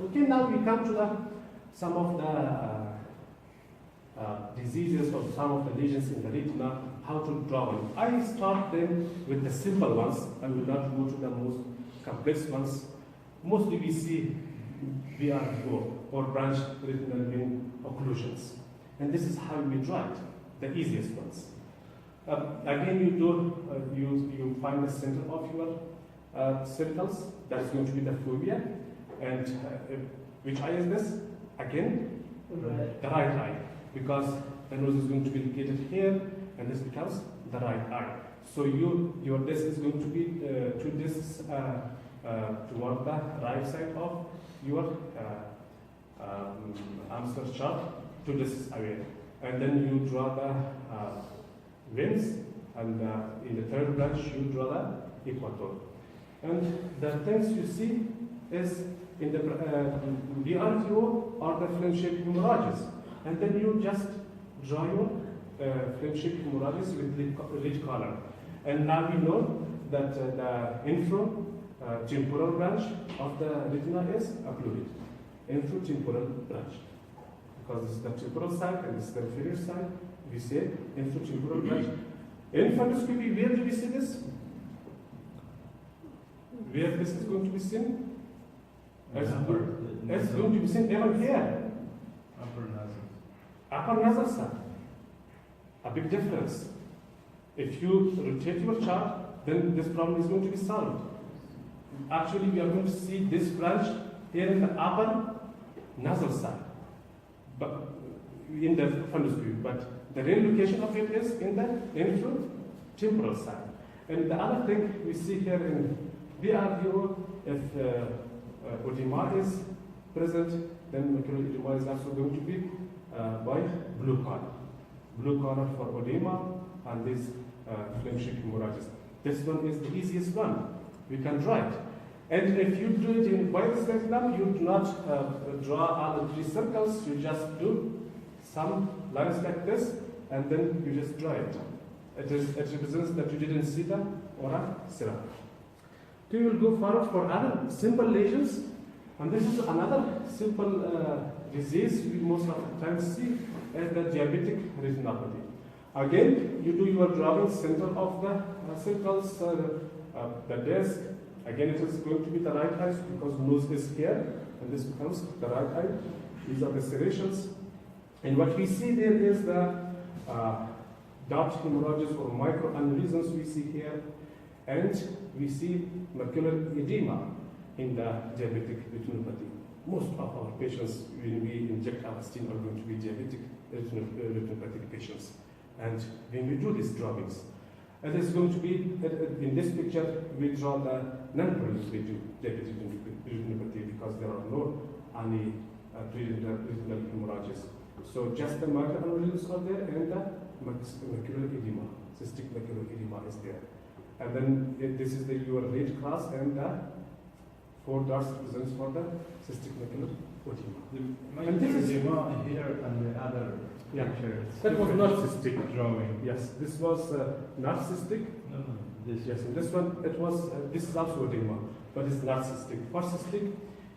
Okay, now we come to some of the diseases or some of the lesions in the retina, how to draw them. I start them with the simple ones. I will not go to the most complex ones. Mostly we see BRO or branch retinal vein occlusions. And this is how we draw it, the easiest ones. Again, you find the center of your circles. That is going to be the fovea. And which eye is this? Again, the right eye. Because the nose is going to be located here, and this becomes the right eye. So your disc is going to be two discs toward the right side of your Amsler chart, two discs away. And then you draw the veins, and in the third branch you draw the equator. And the things you see is in the BRTO or the flame-shaped hemorrhages. And then you just draw your flame-shaped hemorrhages with ridge color. And now we know that the infra-temporal branch of the retina is occluded. Infra-temporal branch. Because this is the temporal side and this is the inferior side, we say infra-temporal branch. In funduscopy, where do we see this? Where this is going to be seen? It's going to be seen even here. Upper nasal side. A big difference. If you rotate your chart, then this problem is going to be solved. Actually, we are going to see this branch here in the upper nasal side, but in the funduscopy. But the real location of it is in the infra-temporal side. And the other thing we see here in BRDO, if edema is present, then macular edema is also going to be by blue color. Blue color for edema and this flame-shaped hemorrhages. This one is the easiest one. We can draw it. And if you do it in virus retinal, you do not draw all the 3 circles. You just do some lines like this, and then you just draw it. It represents that you didn't see the Ora Serrata. We will go forward for other simple lesions, and this is another simple disease we most of the time see as the diabetic retinopathy. Again, you do your drawing center of the circles, the disc. Again, it is going to be the right eye because nose is here, and this becomes the right eye. These are the serrations. And what we see there is the dot hemorrhages or microaneurysms we see here, and we see macular edema in the diabetic retinopathy. Most of our patients, when we inject Avastin, are going to be diabetic retinopathic patients. And when we do these drawings, it is going to be, in this picture, we draw the non-proliferative diabetic retinopathy because there are no any retinal hemorrhages. So just the microaneurysms are there and the macular edema, cystic macular edema is there. And then this is your red cross and the 4 dots represents for the cystic macular edema. And this is edema here and the other picture. That was not cystic drawing. Yes, this was not cystic. No, this. Yes, and this one it was. This is also edema, but it's not cystic. For cystic,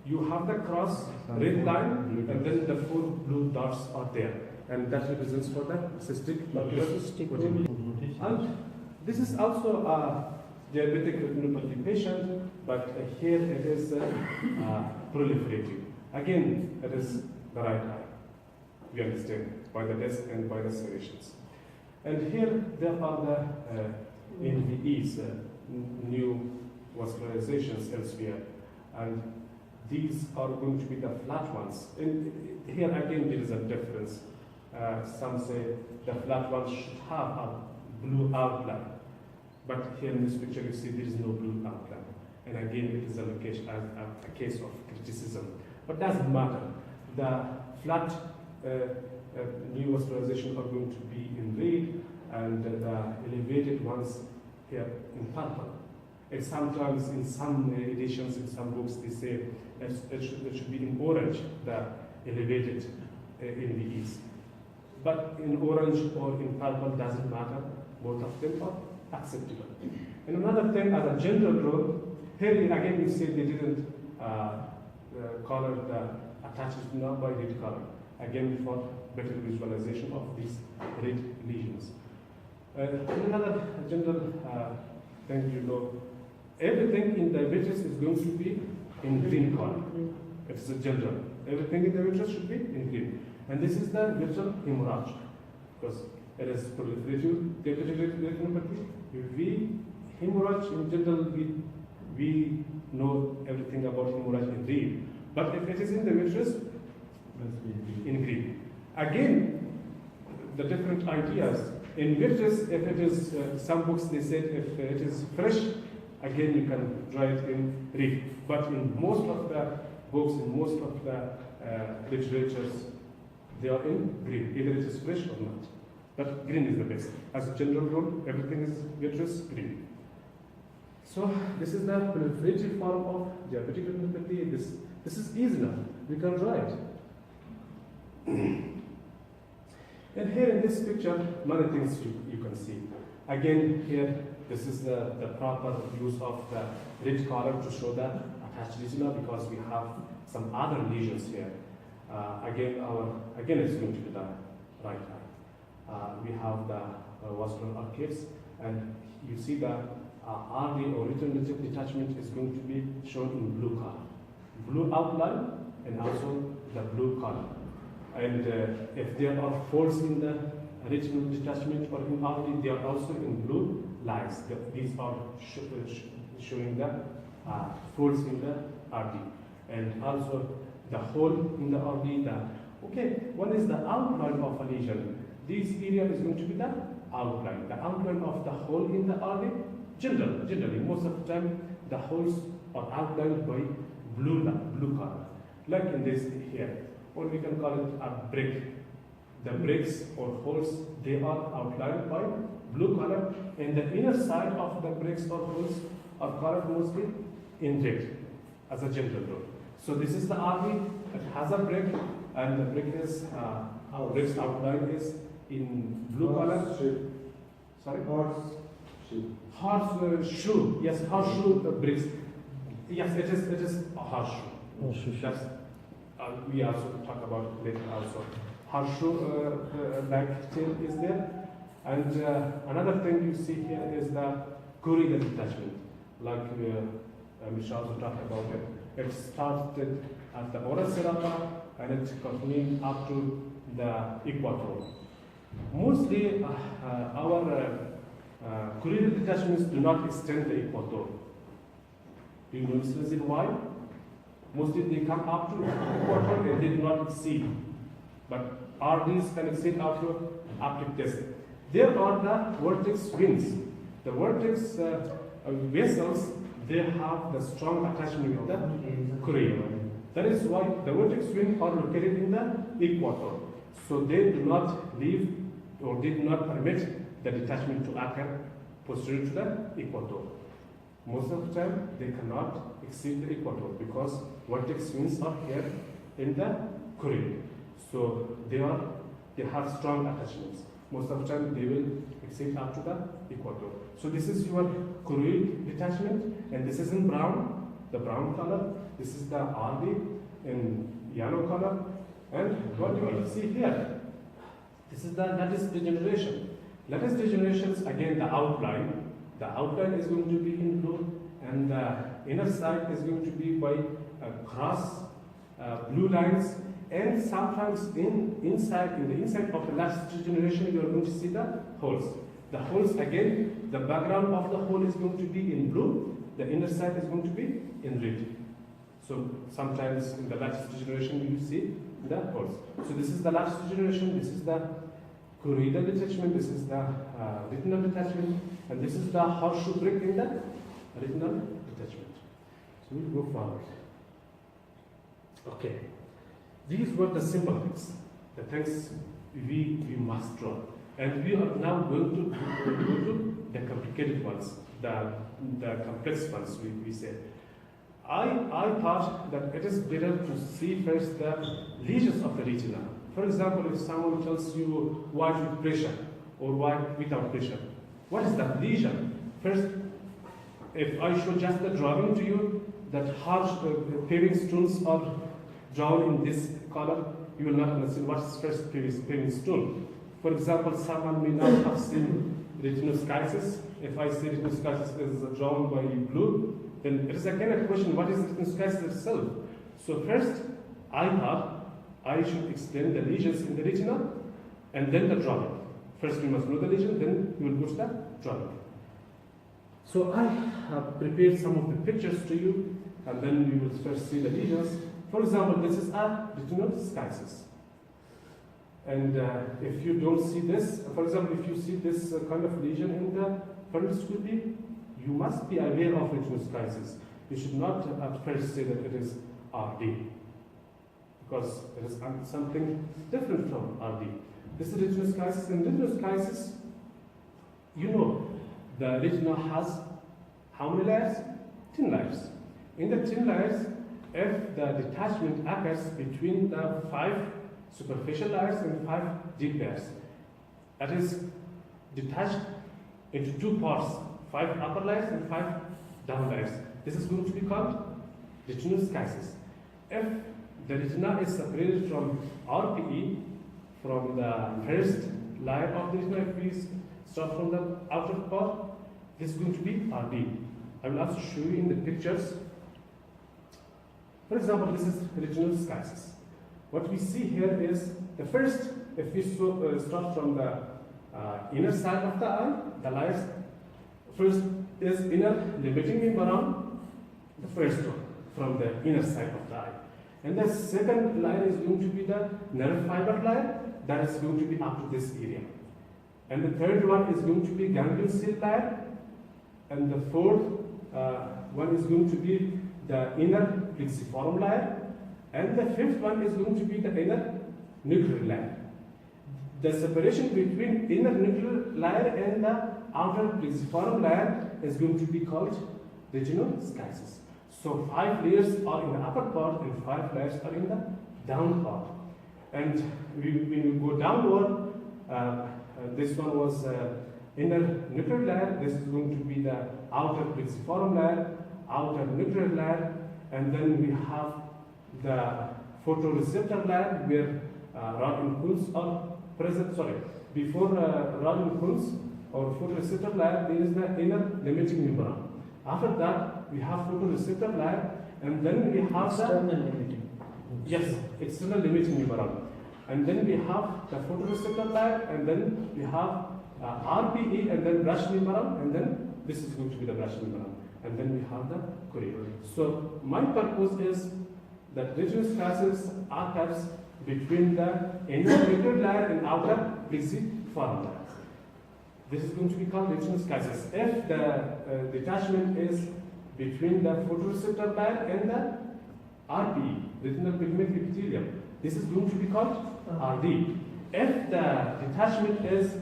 you have the cross red line, and then the 4 blue dots are there, and that represents for the cystic macular edema. And this is also a diabetic retinopathy patient, but here it is proliferative. Again, it is the right eye. We understand by the disc and by the serrations. And here there are the NVEs, new vascularizations elsewhere, and these are going to be the flat ones. And here again there is a difference. Some say the flat ones should have a blue outline, but here in this picture you see there is no blue outline. And again it is a case of criticism. But doesn't matter. The flat new vascularization are going to be in red, and the elevated ones here in purple. And sometimes in some editions, in some books, they say it should be in orange, the elevated NVEs. But in orange or in purple doesn't matter. Both of them are acceptable. And another thing, as a general rule, here again we say they didn't color the attached retina by red color. Again, for better visualization of these red lesions. Another general thing you know, everything in diabetes is going to be in green color. It's a general. Everything in diabetes should be in green. And this is the visual hemorrhage, because it is proliferative diabetic retinopathy. We hemorrhage in general, we know everything about hemorrhage in red. But if it is in the vitreous, in green. Again, the different ideas. In vitreous, if it is, some books they said if it is fresh, again you can draw it in red. But in most of the books, in most of the literatures, they are in green, either it is fresh or not. But green is the best. As a general rule, everything is vitreous green. So this is the proliferative form of diabetic retinopathy. This is easy enough. We can draw it. And here in this picture, many things you can see. Again, here, this is the proper use of the red color to show the attached retina, because we have some other lesions here. Again, it's going to be the right eye. We have the vascular arcades, and you see the RD or retinal detachment is going to be shown in blue color. Blue outline and also the blue color. And if there are folds in the retinal detachment or in RD, they are also in blue lines. These are showing the folds in the RD. And also the hole in the RD. What is the outline of a lesion? This area is going to be the outline. The outline of the hole in the RD. Generally, most of the time, the holes are outlined by blue color, like in this here, or we can call it a brick. The bricks or holes, they are outlined by blue color, and the inner side of the bricks or holes are colored mostly in red, as a general rule. So this is the RV. It has a brick, and the brick is brick's outline is in blue color. Sorry. Horseshoe. Yes, horseshoe bricks. Yes, it is a horseshoe. That's, we also talk about it later also. Horseshoe like tail is there. And another thing you see here is the corridor detachment. Like we shall also talk about it. It started at the Ora Serrata and it continued up to the equator. Mostly our corridor detachments do not extend the equator. Do you know this reason why? Mostly they come up to the equator and they do not exceed. But RDs can exceed up to optic disc. There are the vortex wings. The vortex vessels, they have the strong attachment with the corridor. That is why the vortex wings are located in the equator. So they do not leave or they do not permit the detachment to occur posterior to the equator. Most of the time, they cannot exceed the equator because vortex wings are here in the corridor. So they have strong attachments. Most of the time, they will exceed up to the equator. So this is your corioid detachment, and this is in brown, the brown color. This is the RD in yellow color. And what you will see here, this is the lattice degeneration. Lattice degeneration is again the outline. The outline is going to be in blue, and the inner side is going to be by cross blue lines. And sometimes in the inside of the lattice degeneration, you are going to see the holes. The holes again, the background of the hole is going to be in blue. The inner side is going to be in red. So sometimes in the lattice degeneration, you see the holes. So this is the lattice degeneration. This is the corioidal detachment. This is the retinal detachment, and this is the horseshoe brick in the retinal detachment. So we'll go forward. Okay. These were the simple things, the things we must draw. And we are now going to the complicated ones, the complex ones, we say. I thought that it is better to see first the lesions of the retina. For example, if someone tells you white with pressure or white without pressure, what is that lesion? First, if I show just the drawing to you, that harsh paving stones are drawn in this color, you will not understand what is first paving stone. For example, someone may not have seen retinoschisis. If I say retinoschisis is drawn by blue, then it is again a question, what is retinoschisis itself? So first, I thought I should explain the lesions in the retina and then the drawing. First you must know the lesion, then you will go to the drawing. So I have prepared some of the pictures to you, and then you will first see the lesions. For example, this is a retinoschisis. And if you don't see this, for example, if you see this kind of lesion in the fundus, you must be aware of retinoschisis. You should not at first say that it is RD, because it is something different from RD. This is retinoschisis. In retinoschisis, you know, the retina has how many layers? 10 layers. In the 10 layers, if the detachment occurs between the 5 superficial layers and 5 deep layers, that is detached into 2 parts, 5 upper layers and 5 down layers. This is going to be called retinoschisis. If the retina is separated from RPE, from the first layer of the retina, if we start from the outer part, this is going to be RD. I will also show you in the pictures. For example, this is retinoschisis. What we see here is the first, if we start from the inner side of the eye, the layers, first is inner limiting membrane, the first one, from the inner side of the eye. And the second layer is going to be the nerve fiber layer, that is going to be up to this area. And the third one is going to be ganglion cell layer. And the fourth one is going to be the inner plexiform layer. And the fifth one is going to be the inner nuclear layer. The separation between inner nuclear layer and the outer plexiform layer is going to be called retinoschisis. So 5 layers are in the upper part and 5 layers are in the down part. And when we go downward, this one was inner nuclear layer. This is going to be the outer plexiform layer, outer nuclear layer, and then we have the photoreceptor layer where rod and cones are present. Sorry, before rod and cones or photoreceptor layer, there is the inner limiting membrane. After that, we have photoreceptor layer, and then we have external limiting. Yes, external limiting membrane. And then we have the photoreceptor layer, and then we have RPE, and then brush membrane, and then this is going to be the brush membrane. And then we have the correa. So my purpose is that retinoschisis occurs between the inner nuclear layer and outer plexiform layer. This is going to be called retinoschisis. If the detachment is between the photoreceptor layer and the RPE, retinal pigment epithelium, this is going to be called RD. If the detachment is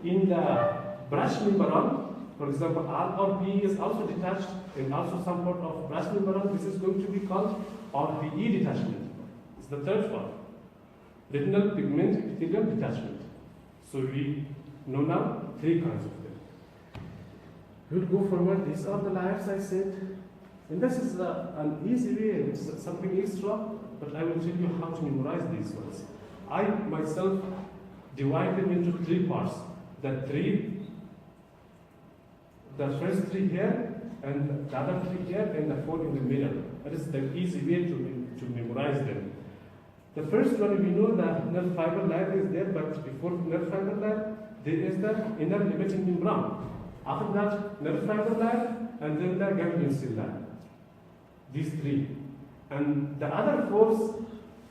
in the brush membrane, for example, RPE is also detached and also some part of brush membrane, this is going to be called RPE detachment. It's the third one, retinal pigment epithelium detachment. So we know now 3 kinds of them. We'll go forward. These are the layers I said. And this is an easy way, it's something extra, but I will tell you how to memorize these ones. I myself divide them into 3 parts. The first 3 here, and the other 3 here, and the 4 in the middle. That is the easy way to memorize them. The first one, we know the nerve fiber layer is there, but before nerve fiber layer, there is the inner limiting membrane. After that, nerve fiber layer, and then the ganglion cell layer. These 3. And the other 4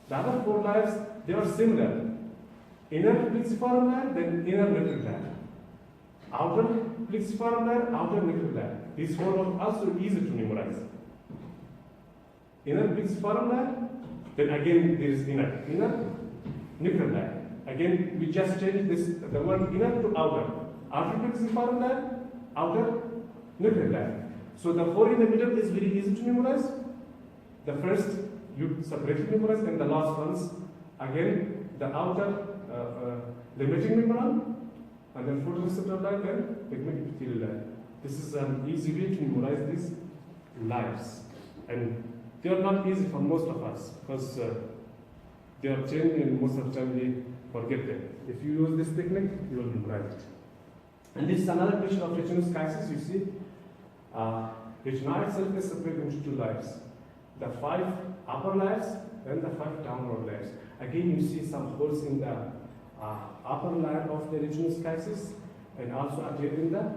layers, they are similar. Inner plexiform layer, then inner nuclear layer. Outer plexiform layer, outer nuclear layer. These 4 are also easy to memorize. Inner plexiform layer, then again there is inner nuclear layer. Again, we just changed the word inner to outer. Outer plexiform layer, outer nuclear layer. So the 4 in the middle is very easy to memorize. The first you separately memorize, and the last ones again the outer limiting membrane, and then photoreceptor layer and pigment epithelial layer. This is an easy way to memorize these layers. And they are not easy for most of us because they are changed and most of the time we forget them. If you use this technique, you will memorize it. And this is another picture of retinoschisis. You see, retina itself is separated into two layers. The 5 upper layers and the 5 downward layers. Again, you see some holes in the upper layer of the retinoschisis and also again in the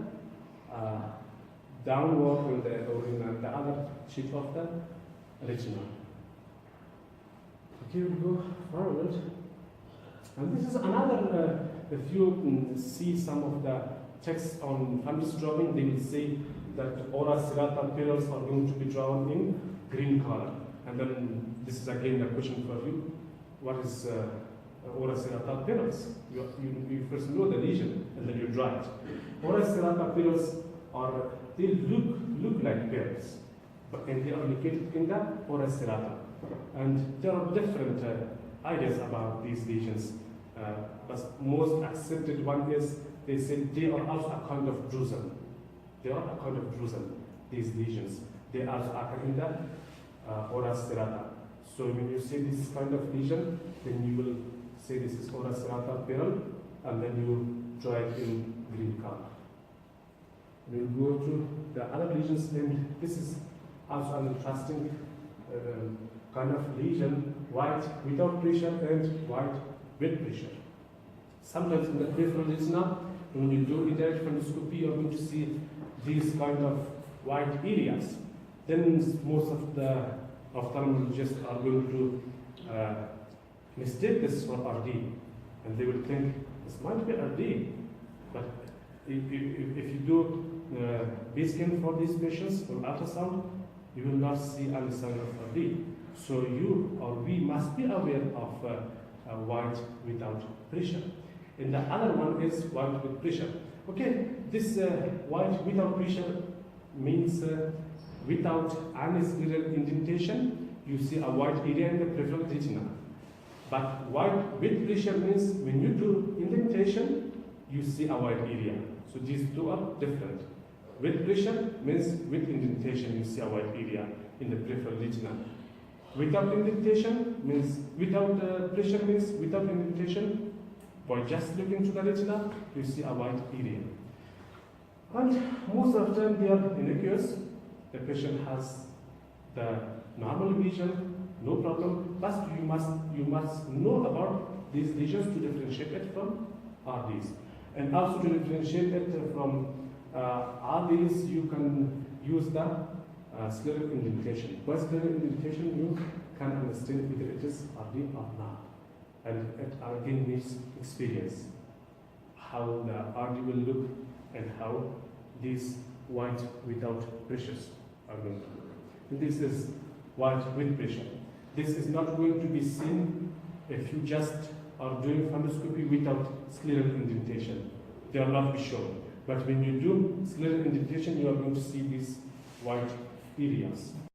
downward or in the other sheet of the retina. Okay, we go forward. And this is another, if you see some of the text on Fundus drawing, they will say that Ora Serrata Pearls are going to be drawn in green color. And then this is again a question for you. What is Ora Serrata Pearls? You first know the lesion and then you draw it. Ora Serrata Pearls they look like pearls, and they are located in the Ora Serrata. And there are different ideas about these lesions. But most accepted one is they say they are also a kind of drusen. They are a kind of drusen, these lesions. They also occur in the Ora Serrata. So when you see this kind of lesion, then you will say this is Ora Serrata Pearl, and then you draw it in green color. We'll go to the other lesions, and this is also an interesting kind of lesion, white without pressure and white with pressure. Sometimes in the peripheral retina, when you do indirect funduscopy, you're going to see these kind of white areas. Then most of the ophthalmologists are going to mistake this for RD, and they will think this might be RD. But if you do base scan for these patients for ultrasound, you will not see any sign of RD. So you or we must be aware of white without pressure. And the other one is white with pressure. Okay, this white without pressure means without any scleral indentation, you see a white area in the peripheral retina. But white with pressure means when you do indentation, you see a white area. So these two are different. With pressure means with indentation, you see a white area in the peripheral retina. Without indentation means without pressure means without indentation. By just looking to the retina, you see a white area. And most of the time they are innocuous. The patient has the normal vision, no problem. But you must know about these lesions to differentiate it from RDs. And also to differentiate it from RDs, you can use the scleral indentation. By scleral indentation, you can understand whether it is RD or not. And it again needs experience, how the RD will look and how these white without pressures are going to look. And this is white with pressure. This is not going to be seen if you just are doing funduscopy without scleral indentation. They will not be shown. But when you do scleral indentation, you are going to see these white areas.